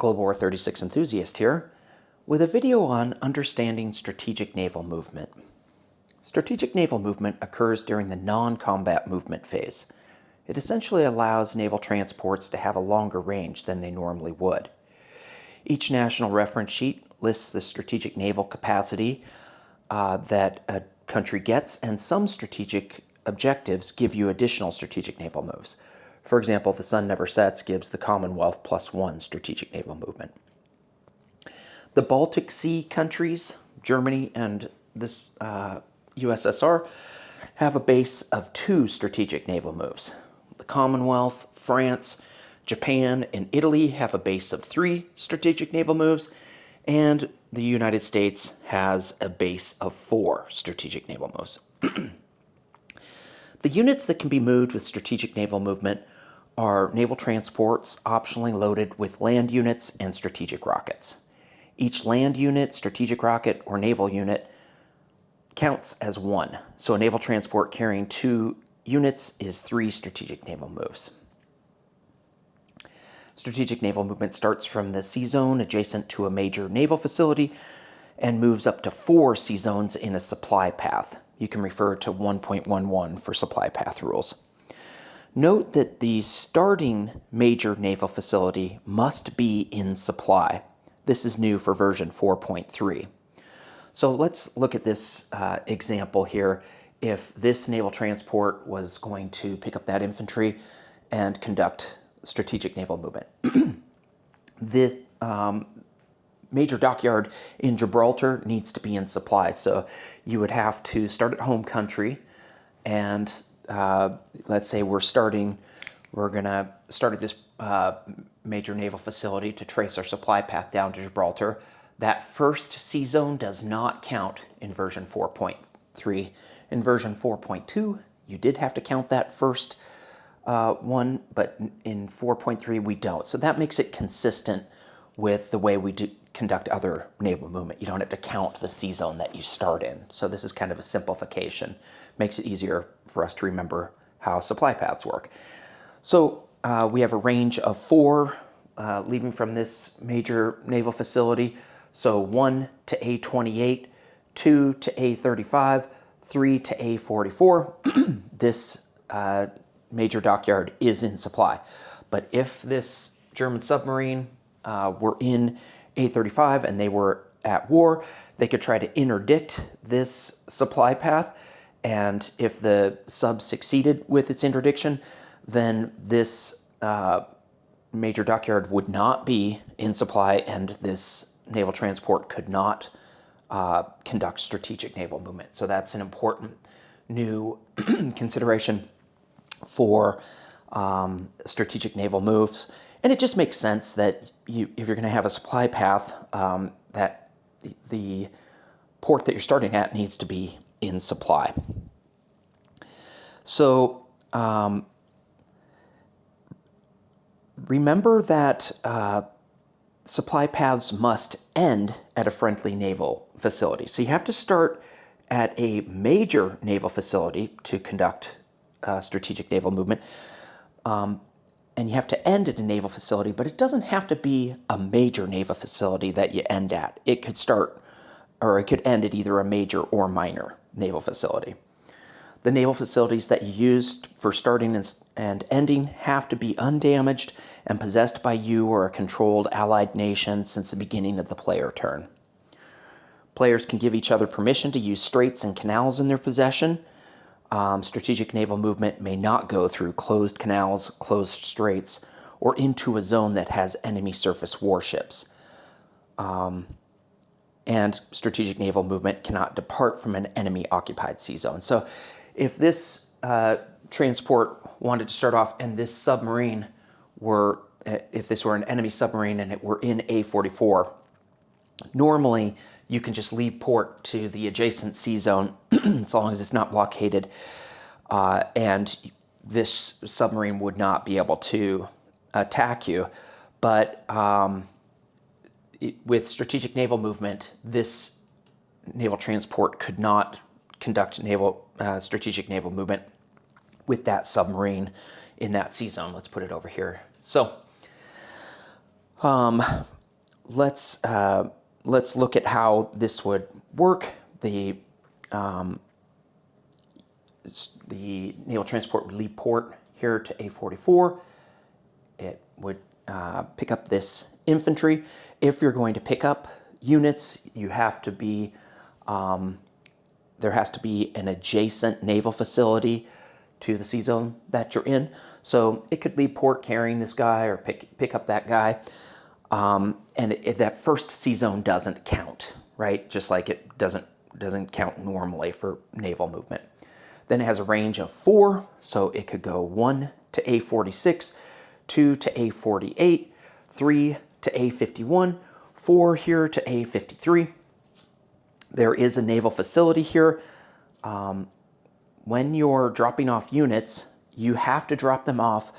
Global War 36 enthusiast here, with a video on understanding strategic naval movement. Strategic naval movement occurs during the non-combat movement phase. It essentially allows naval transports to have a longer range than they normally would. Each national reference sheet lists the strategic naval capacity that a country gets, and some strategic objectives give you additional strategic naval moves. For example, the sun never sets gives the Commonwealth +1 strategic naval movement. The Baltic Sea countries, Germany and this USSR, have a base of 2 strategic naval moves. The Commonwealth, France, Japan, and Italy have a base of 3 strategic naval moves, and the United States has a base of 4 strategic naval moves. The units that can be moved with strategic naval movement are naval transports optionally loaded with land units and strategic rockets. Each land unit, strategic rocket, or naval unit counts as 1. So a naval transport carrying 2 units is 3 strategic naval moves. Strategic naval movement starts from the sea zone adjacent to a major naval facility and moves up to 4 sea zones in a supply path. You can refer to 1.11 for supply path rules. Note that the starting major naval facility must be in supply. This is new for version 4.3. So let's look at this example here. If this naval transport was going to pick up that infantry and conduct strategic naval movement. The major dockyard in Gibraltar needs to be in supply. So you would have to start at home country, and let's say we're going to start at this major naval facility to trace our supply path down to Gibraltar. That first sea zone does not count in version 4.3. In version 4.2, you did have to count that first one, but in 4.3 we don't. So that makes it consistent with the way we conduct other naval movement. You don't have to count the sea zone that you start in. So this is kind of a simplification. Makes it easier for us to remember how supply paths work. So we have a range of 4 leaving from this major naval facility. So 1 to A28, 2 to A35, 3 to A44. This major dockyard is in supply. But if this German submarine were in A35 and they were at war, they could try to interdict this supply path. And if the sub succeeded with its interdiction, then this major dockyard would not be in supply, and this naval transport could not conduct strategic naval movement. So that's an important new consideration for strategic naval moves. And it just makes sense that if you're going to have a supply path, that the port that you're starting at needs to be in supply. So remember that supply paths must end at a friendly naval facility. So you have to start at a major naval facility to conduct strategic naval movement. And you have to end at a naval facility, but it doesn't have to be a major naval facility that you end at. It could start, or it could end at either a major or minor naval facility. The naval facilities that you used for starting and ending have to be undamaged and possessed by you or a controlled allied nation since the beginning of the player turn. Players can give each other permission to use straits and canals in their possession. Strategic naval movement may not go through closed canals, closed straits, or into a zone that has enemy surface warships. And strategic naval movement cannot depart from an enemy-occupied sea zone. So if this transport wanted to start off and this submarine if this were an enemy submarine and it were in A44, normally you can just leave port to the adjacent sea zone as long as it's not blockaded, and this submarine would not be able to attack you. But with strategic naval movement, this naval transport could not conduct strategic naval movement with that submarine in that sea zone. Let's put it over here. So Let's look at how this would work. The naval transport would leave port here to A44. It would pick up this infantry. If you're going to pick up units, you have to be there has to be an adjacent naval facility to the sea zone that you're in. So it could leave port carrying this guy or pick up that guy. And that first sea zone doesn't count, right? Just like it doesn't count normally for naval movement. Then it has a range of 4, so it could go 1 to A46, 2 to A48, 3 to A51, 4 here to A53. There is a naval facility here. When you're dropping off units, you have to drop them off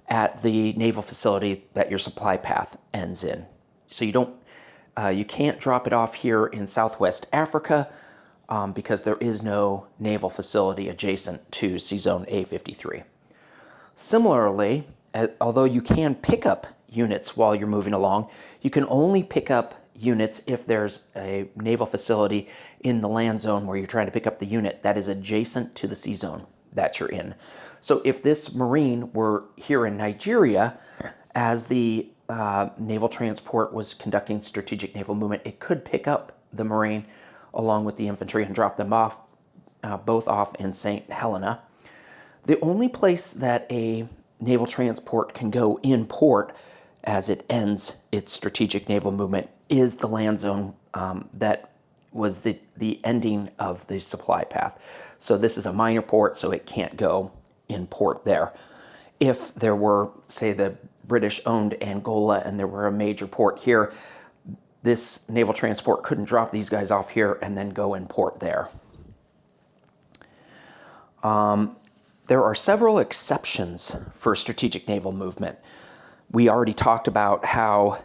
at the naval facility that your supply path ends in. So you can't drop it off here in Southwest Africa because there is no naval facility adjacent to Sea Zone A53. Similarly, although you can pick up units while you're moving along, you can only pick up units if there's a naval facility in the land zone where you're trying to pick up the unit that is adjacent to the sea zone that you're in. So if this Marine were here in Nigeria as the naval transport was conducting strategic naval movement, it could pick up the Marine along with the infantry and drop them off, both off in St. Helena. The only place that a naval transport can go in port as it ends its strategic naval movement is the land zone that was the ending of the supply path. So this is a minor port, so it can't go in port there. If there were, say, the British-owned Angola and there were a major port here, this naval transport couldn't drop these guys off here and then go in port there. There are several exceptions for strategic naval movement. We already talked about how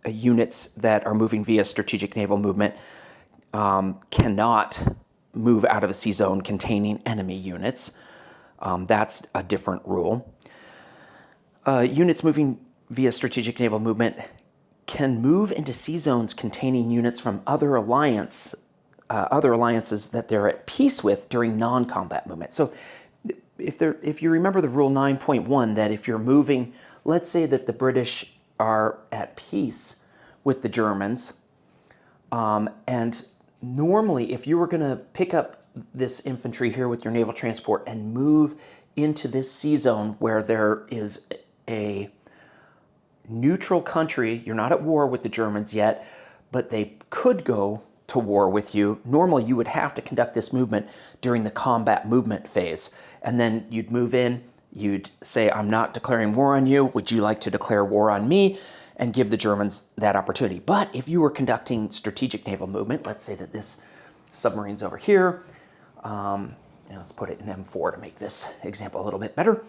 units that are moving via strategic naval movement cannot move out of a sea zone containing enemy units. That's a different rule. Units moving via strategic naval movement can move into sea zones containing units from other alliances that they're at peace with during non-combat movement. So if you remember the rule 9.1, that if you're moving, let's say that the British are at peace with the Germans, and normally if you were going to pick up this infantry here with your naval transport and move into this sea zone where there is a neutral country, you're not at war with the Germans yet, but they could go to war with you. Normally you would have to conduct this movement during the combat movement phase, and then you'd move in, you'd say, I'm not declaring war on you, would you like to declare war on me? And give the Germans that opportunity. But if you were conducting strategic naval movement, let's say that this submarine's over here, let's put it in M4 to make this example a little bit better.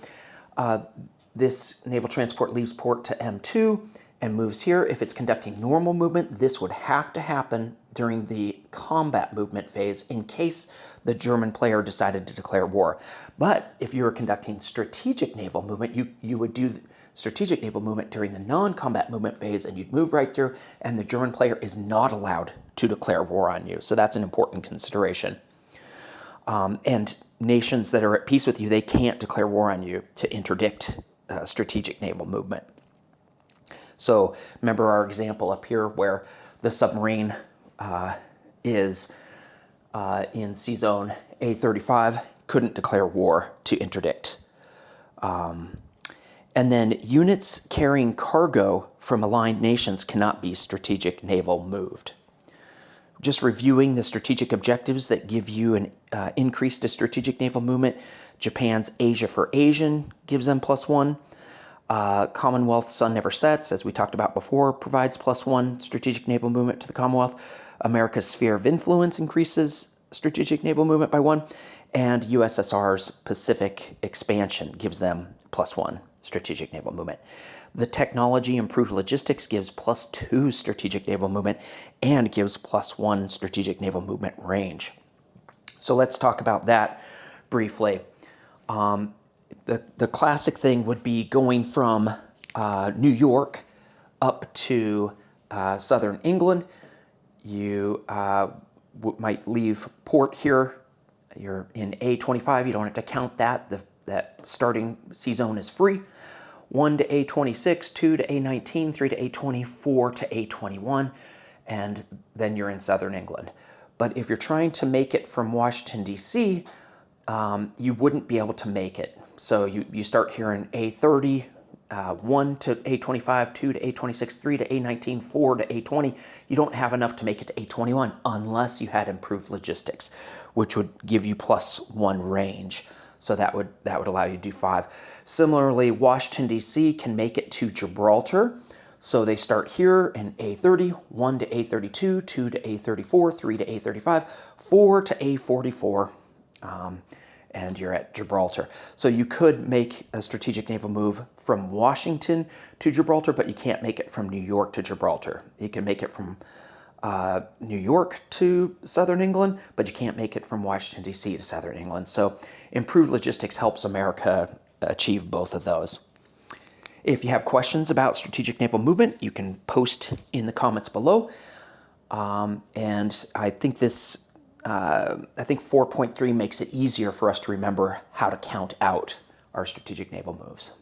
This naval transport leaves port to M2 and moves here. If it's conducting normal movement, this would have to happen during the combat movement phase in case the German player decided to declare war. But if you were conducting strategic naval movement, you would do strategic naval movement during the non-combat movement phase, and you'd move right through, and the German player is not allowed to declare war on you. So that's an important consideration. And nations that are at peace with you, they can't declare war on you to interdict strategic naval movement. So remember our example up here where the submarine is in Sea Zone A35, couldn't declare war to interdict. And then units carrying cargo from aligned nations cannot be strategic naval moved. Just reviewing the strategic objectives that give you an increase to strategic naval movement. Japan's Asia for Asian gives them +1. Commonwealth Sun Never Sets, as we talked about before, provides +1 strategic naval movement to the Commonwealth. America's Sphere of Influence increases strategic naval movement by 1. And USSR's Pacific Expansion gives them +1 strategic naval movement. The technology improved logistics gives +2 strategic naval movement and gives +1 strategic naval movement range. So let's talk about that briefly. The classic thing would be going from New York up to southern England. You might leave port here. You're in A25. You don't have to count that. That starting sea zone is free. 1 to A26, 2 to A19, 3 to A24 to A21, and then you're in southern England. But if you're trying to make it from Washington, D.C., you wouldn't be able to make it. So you start here in A30, 1 to A25, 2 to A26, 3 to A19, 4 to A20. You don't have enough to make it to A21 unless you had improved logistics, which would give you +1 range. So that would allow you to do 5. Similarly, Washington, D.C. can make it to Gibraltar. So they start here in A30, 1 to A32, 2 to A34, 3 to A35, 4 to A44, and you're at Gibraltar. So you could make a strategic naval move from Washington to Gibraltar, but you can't make it from New York to Gibraltar. You can make it from New York to southern England, but you can't make it from Washington, D.C. to southern England. So improved logistics helps America achieve both of those. If you have questions about strategic naval movement, you can post in the comments below. And I think this, I think 4.3 makes it easier for us to remember how to count out our strategic naval moves.